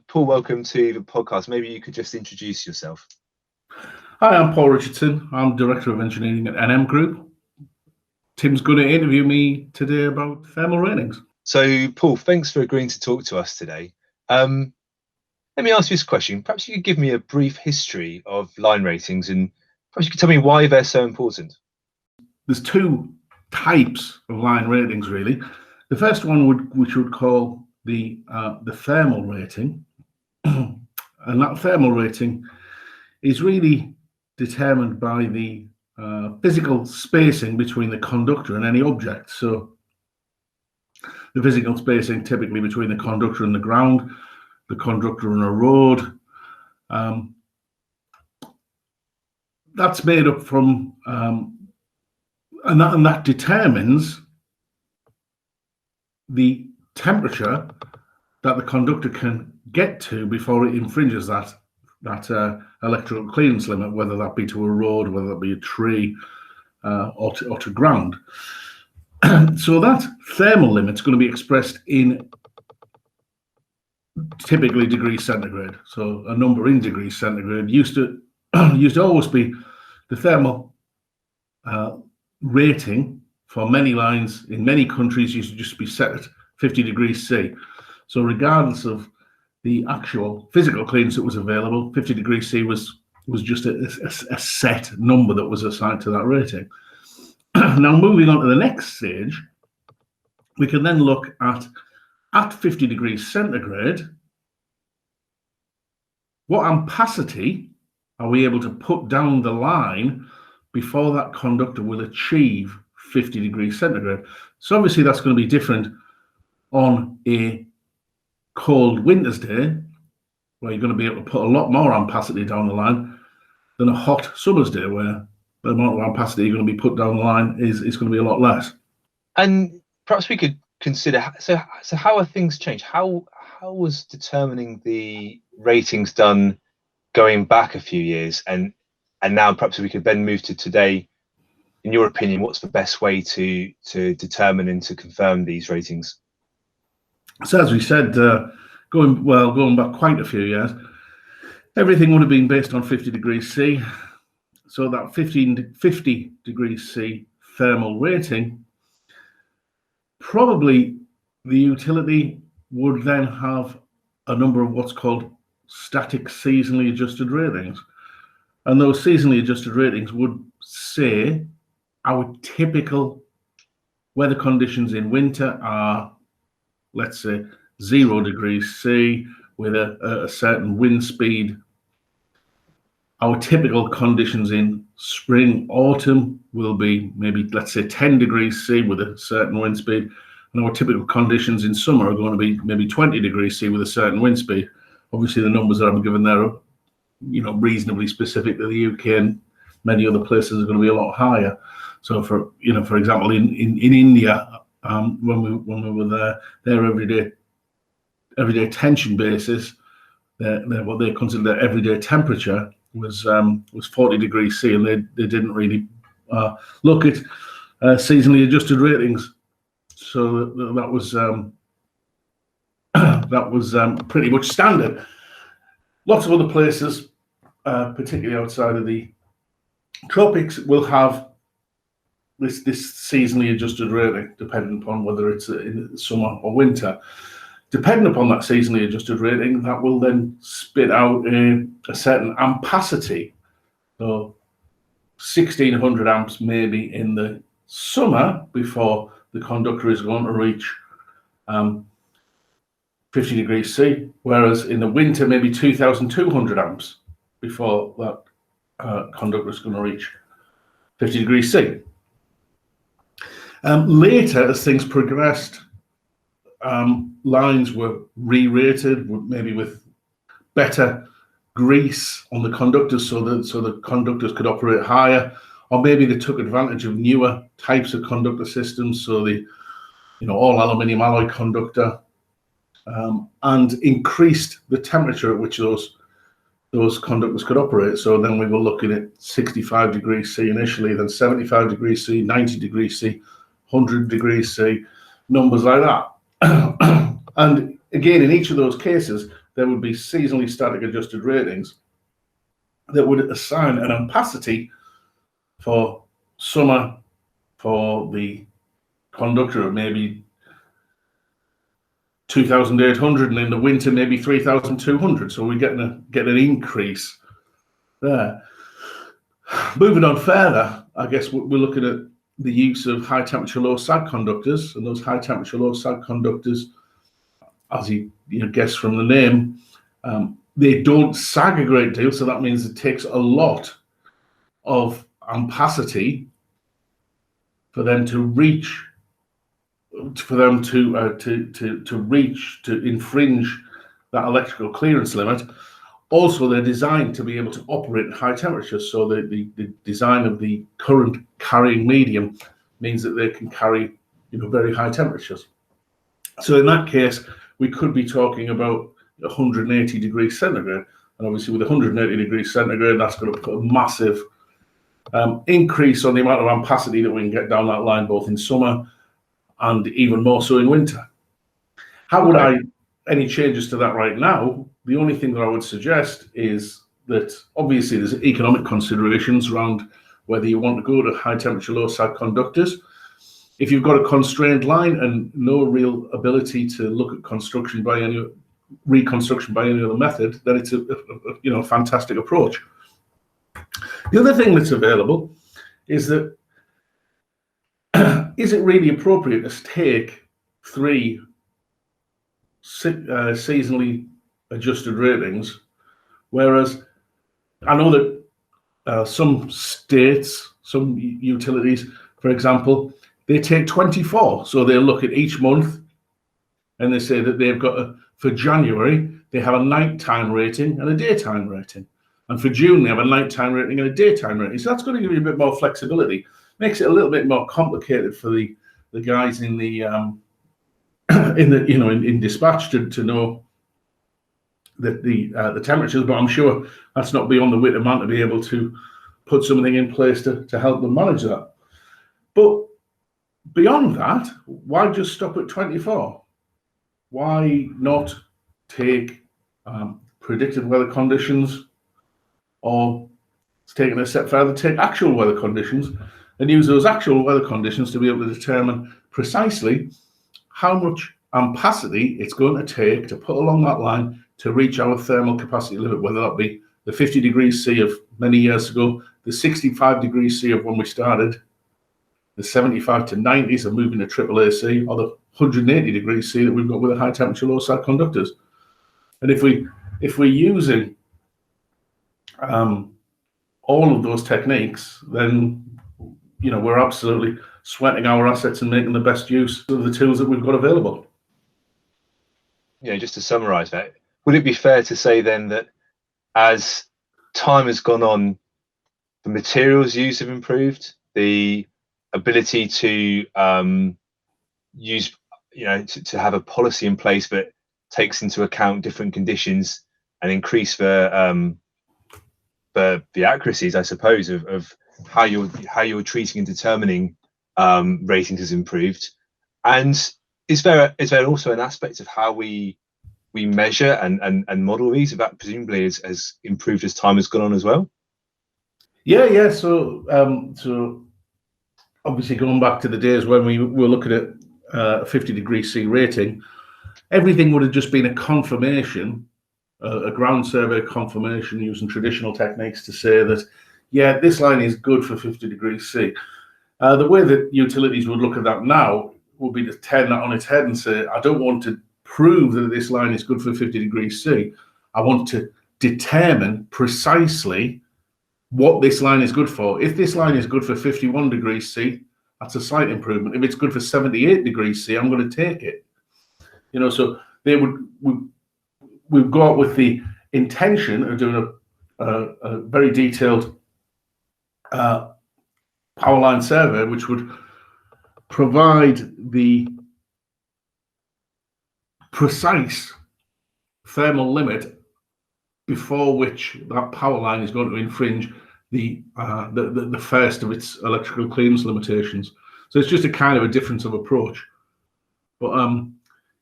Paul, welcome to the podcast. Maybe you could just introduce yourself. Hi, I'm Paul Richardson. I'm Director of Engineering at NM Group. Tim's going to interview me today about thermal ratings. So, Paul, thanks for agreeing to talk to us today. Let me ask you this question. Perhaps you could give me a brief history of line ratings, and perhaps you could tell me why they're so important. There's two types of line ratings, really. The first one which we would call the thermal rating, and that thermal rating is really determined by the physical spacing between the conductor and any object. So the physical spacing typically between the conductor and the ground, the conductor and a road. That's made up from, and that determines the temperature that the conductor can get to before it infringes that electrical clearance limit, whether that be to a road, whether that be a tree, or to ground. So that thermal limit is going to be expressed in typically degrees centigrade. So a number in degrees centigrade used to always be the thermal rating for many lines in many countries used to just be set at 50 degrees C. So regardless of the actual physical clearance that was available, 50 degrees C was just a set number that was assigned to that rating. Now, moving on to the next stage, we can then look at 50 degrees centigrade, what ampacity are we able to put down the line before that conductor will achieve 50 degrees centigrade. So obviously that's going to be different on a cold winter's day, where you're going to be able to put a lot more ampacity down the line than a hot summer's day, where the amount of ampacity you're going to be put down the line is going to be a lot less. And perhaps we could consider, so how are things changed? How was determining the ratings done going back a few years, and now perhaps we could then move to today? In your opinion, what's the best way to determine and to confirm these ratings? So as we said, going back quite a few years, everything would have been based on 50 degrees C. So that 50 degrees C thermal rating, probably the utility would then have a number of what's called static seasonally adjusted ratings. And those seasonally adjusted ratings would say our typical weather conditions in winter are, let's say, 0 degrees C with a certain wind speed. Our typical conditions in spring, autumn will be maybe, let's say, 10 degrees C with a certain wind speed. And our typical conditions in summer are going to be maybe 20 degrees C with a certain wind speed. Obviously, the numbers that I'm given there are, reasonably specific to the UK, and many other places are going to be a lot higher. So for example, in India, when we were there, their everyday tension basis, what they consider their everyday temperature was 40 degrees C, and they didn't really look at seasonally adjusted ratings. So that was pretty much standard. Lots of other places, particularly outside of the tropics, will have this seasonally adjusted rating, depending upon whether it's in summer or winter. Depending upon that seasonally adjusted rating, that will then spit out a certain ampacity. So 1600 amps maybe in the summer before the conductor is going to reach 50 degrees C, whereas in the winter maybe 2200 amps before that conductor is going to reach 50 degrees C. Later, as things progressed, lines were re-rated, maybe with better grease on the conductors, so the conductors could operate higher, or maybe they took advantage of newer types of conductor systems, so the all aluminium alloy conductor, and increased the temperature at which those conductors could operate. So then we were looking at 65 degrees C initially, then 75 degrees C, 90 degrees C, 100 degrees C, numbers like that. And again, in each of those cases, there would be seasonally static adjusted ratings that would assign an ampacity for summer for the conductor of maybe 2,800, and in the winter maybe 3,200. So we get an increase there. Moving on further, I guess we're looking at the use of high temperature low sag conductors, and those high temperature low sag conductors, as you guess from the name, they don't sag a great deal, so that means it takes a lot of ampacity for them to reach, to infringe that electrical clearance limit. Also, they're designed to be able to operate at high temperatures, so the design of the current carrying medium means that they can carry very high temperatures. So in that case, we could be talking about 180 degrees centigrade, and obviously with 180 degrees centigrade, that's going to put a massive increase on the amount of ampacity that we can get down that line, both in summer and even more so in winter. How would any changes to that right now? The only thing that I would suggest is that obviously there's economic considerations around whether you want to go to high temperature low sag conductors. If you've got a constrained line and no real ability to look at reconstruction by any other method, then it's a fantastic approach. The other thing that's available is that is it really appropriate to take 3 seasonally adjusted ratings, whereas I know that some states, some utilities, for example, they take 24. So they look at each month and they say that they've got for January, they have a nighttime rating and a daytime rating. And for June, they have a nighttime rating and a daytime rating. So that's going to give you a bit more flexibility. Makes it a little bit more complicated for the guys in the in dispatch to know that the temperatures, but I'm sure that's not beyond the wit of man to be able to put something in place to help them manage that. But beyond that, why just stop at 24? Why not take predicted weather conditions, or taking a step further, take actual weather conditions and use those actual weather conditions to be able to determine precisely how much ampacity it's going to take to put along that line to reach our thermal capacity limit, whether that be the 50 degrees C of many years ago, the 65 degrees C of when we started, the 75 to 90s of moving to AAAC, or the 180 degrees C that we've got with the high temperature low sag conductors. And if we're using all of those techniques, then we're absolutely sweating our assets and making the best use of the tools that we've got available. Just to summarize that, would it be fair to say then that as time has gone on, the materials used have improved, the ability to use, to have a policy in place that takes into account different conditions and increase the accuracies, I suppose, of how you're treating and determining ratings has improved? And is there also an aspect of how we measure and model these that presumably has improved as time has gone on as well? Yeah. So obviously going back to the days when we were looking at a 50 degree C rating, everything would have just been a confirmation, a ground survey confirmation using traditional techniques to say that, yeah, this line is good for 50 degrees C. The way that utilities would look at that now would be to turn that on its head and say, I don't want to prove that this line is good for 50 degrees C. I want to determine precisely what this line is good for. If this line is good for 51 degrees C, that's a slight improvement. If it's good for 78 degrees C, I'm going to take it. So we've got with the intention of doing a very detailed power line survey, which would provide the precise thermal limit before which that power line is going to infringe the first of its electrical clearance limitations. So it's just a kind of a difference of approach. But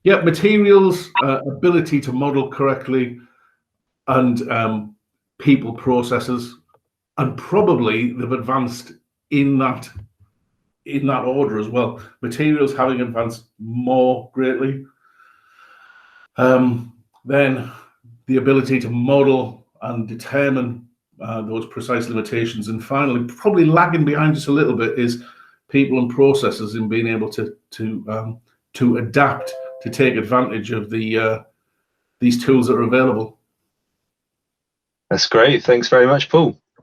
Yeah, materials, ability to model correctly, and people processes, and probably they've advanced in that order as well. Materials having advanced more greatly. Then the ability to model and determine those precise limitations. And finally, probably lagging behind just a little bit, is people and processes in being able to adapt, to take advantage of these tools that are available. That's great. Thanks very much, Paul.